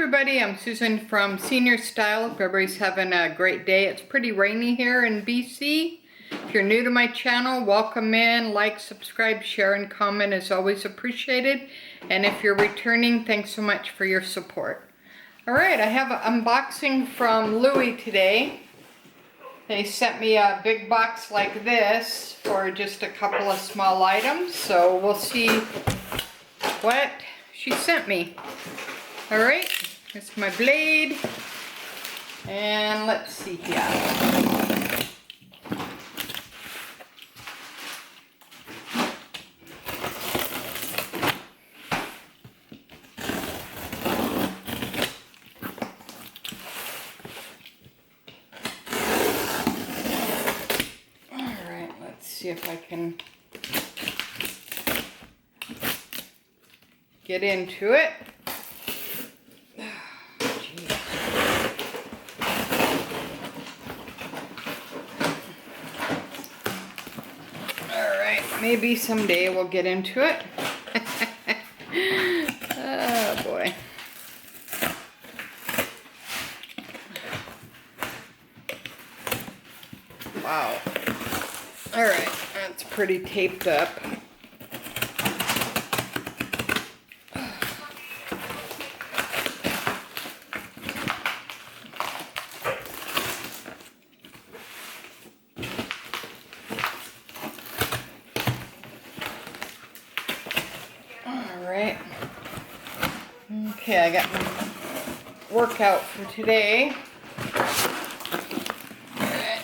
everybody, I'm Susan from Senior Style. Hope everybody's having a great day. It's pretty rainy here in BC. If you're new to my channel, welcome in. Like, subscribe, share, and comment is always appreciated. And if you're returning, thanks so much for your support. Alright, I have an unboxing from Louis today. They sent me a big box like this for just a couple of small items. So we'll see what she sent me. Alright, here's my blade, and let's see here. Alright, let's see if I can get into it. Maybe someday we'll get into it. Oh boy. Wow. Alright, that's pretty taped up. Okay, I got my workout for today. Alright,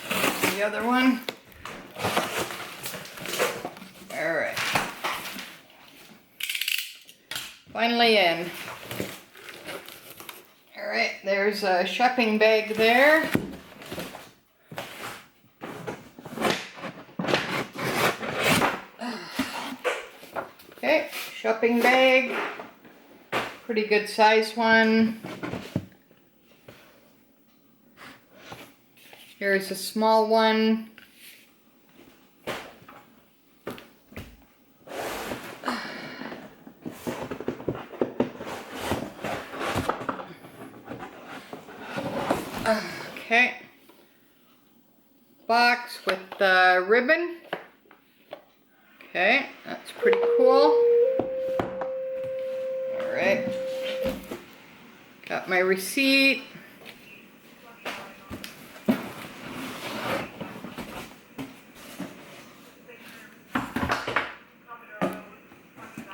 the other one. Alright. Finally in. Alright, there's a shopping bag there. Okay, shopping bag. Pretty good size one. Here's a small one. Okay. Box with the ribbon. Okay, that's pretty cool. Alright, got my receipt.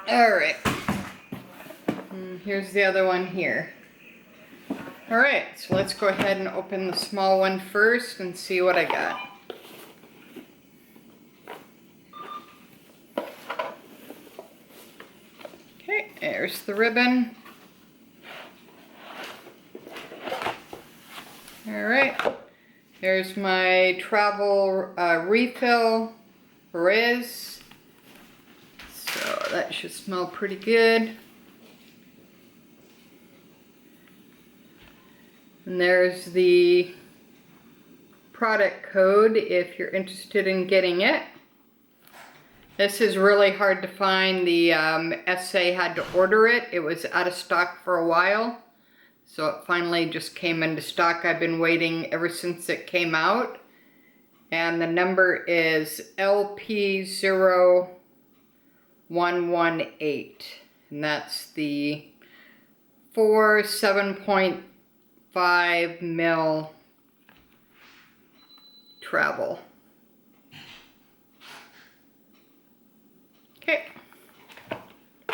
Alright, here's the other one here. Alright, so let's go ahead and open the small one first and see what I got. Okay, there's the ribbon. Alright, there's my travel refill, FL.OZ. So that should smell pretty good. And there's the product code if you're interested in getting it. This is really hard to find. The SA had to order it. It was out of stock for a while. So it finally just came into stock. I've been waiting ever since it came out. And the number is LP0118. And that's the 7.5 mil travel. Okay,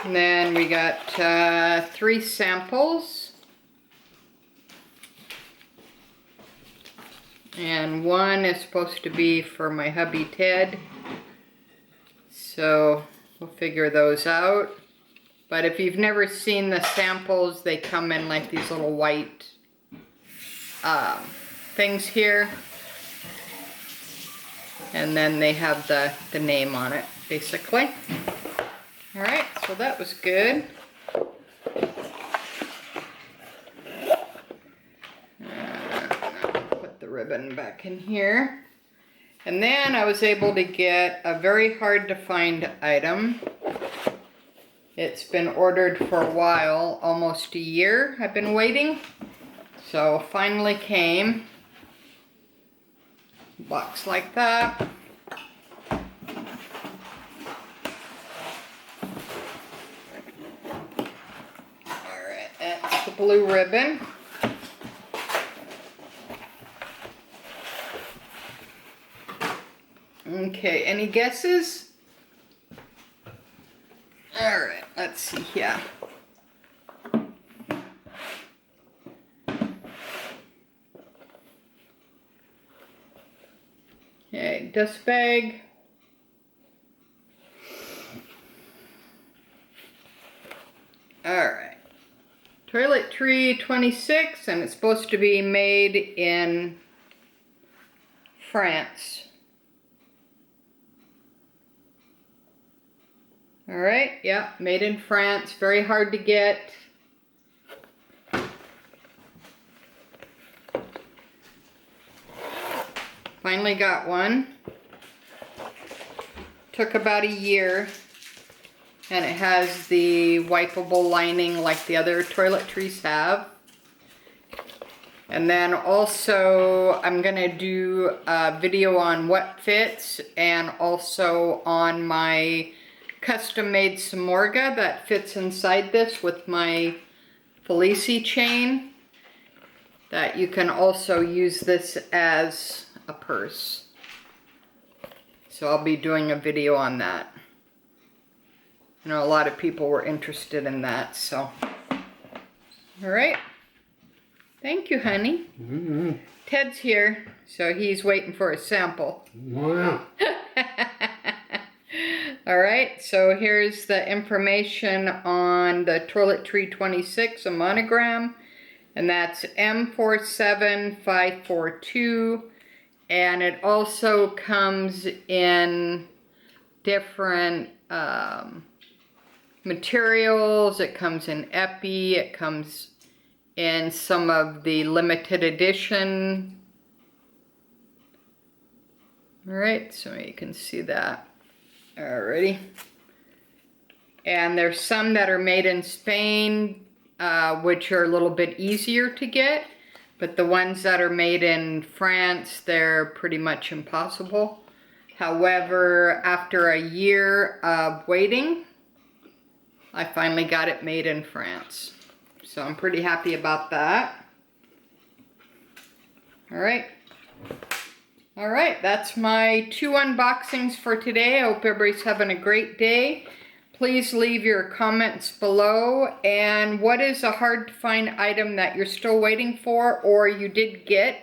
and then we got 3 samples, and one is supposed to be for my hubby Ted, so we'll figure those out. But if you've never seen the samples, they come in like these little white things here, and then they have the name on it, basically. Alright, so that was good. Put the ribbon back in here. And then I was able to get a very hard to find item. It's been ordered for a while, almost a year I've been waiting. So finally came. Box like that. Alright, that's the blue ribbon. Okay, any guesses? Alright, let's see here. Okay, dust bag. Alright. Toiletry 26, and it's supposed to be made in France. Alright, yeah, made in France. Very hard to get. Finally got one. Took about a year. And it has the wipeable lining like the other toiletries have. And then also I'm gonna do a video on what fits, and also on my custom made Samorga that fits inside this with my Felici chain, that you can also use this as a purse. So I'll be doing a video on that. I know a lot of people were interested in that, so. All right. Thank you, honey. Mm-hmm. Ted's here, so he's waiting for a sample. Wow. All right, so here's the information on the Toiletry 26, a monogram, and that's M47542, and it also comes in different materials. It comes in epi, it comes in some of the limited edition. All right, so you can see that. Alrighty. And there's some that are made in Spain, which are a little bit easier to get, but the ones that are made in France, they're pretty much impossible. However, after a year of waiting, I finally got it made in France. So I'm pretty happy about that. Alright. Alright, that's my 2 unboxings for today. I hope everybody's having a great day. Please leave your comments below. And what is a hard to find item that you're still waiting for, or you did get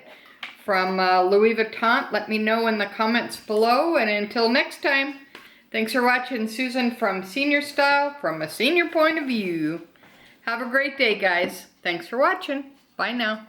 from Louis Vuitton? Let me know in the comments below. And until next time, thanks for watching Susan from Senior Style, from a senior point of view. Have a great day, guys. Thanks for watching. Bye now.